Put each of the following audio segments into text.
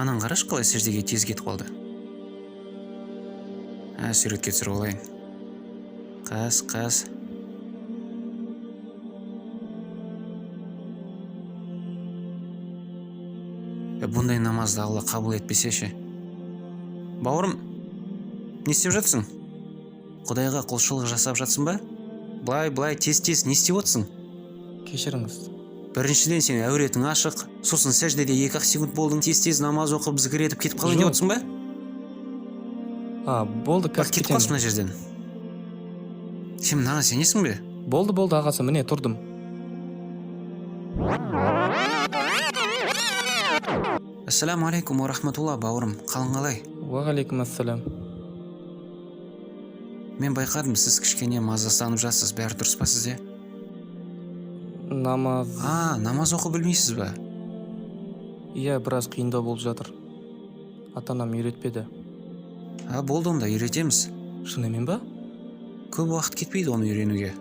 Анан қараш қалай сәждеге тез кетіп қалды. Суретке түсіріп алайын. Қас. Бұндай намазды Алла қабыл етпесе ше. Бауырым, не істеп жатсың? Құдайға құлшылық жасап жатсың ба? Былай тез не істеп отырсың? Кешіріңіз. Біріншіден сен әуретің ашық, сосын сәждеде 2-ақ секунд болдың, тез намаз оқып зікір етіп кетіп қалайын деп отырсың ба? Болды, кетіп қалшы мына жерден. Сен мынаған сенесің бе? Болды ағасы, міне тұрдым. Ассаламу алейкум ва рахматулла, бауырым, қалың қалай? Уағалейкум ассалам. Мен байқадым, сіз кішкене мазасызданып жатсыз, бәрі дұрыс па сізде? Намаз оқы білмейсіз ба? Иә, біраз қиындау болып жатыр. Ата-анам үйретпеді. Болды, онда үйретеміз. Шынымен ба? Көп уақыт кетпейді оны үйренуге.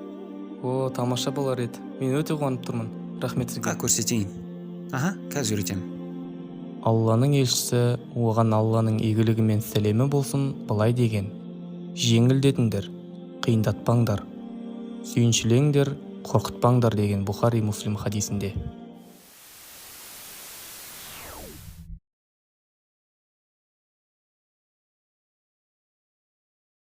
Тамаша болар еді. Мен өте қуанып тұрмын. Рахмет сізге. Көрсетейін. Қазір үйретемін. Алланың елшісі оған Алланың игілігі мен сәлемі болсын былай деген: жеңілдетіңдер, қиындатпаңдар, сүйіншілеңдер, қорқытпаңдар деген Бұхари Муслим хадисінде.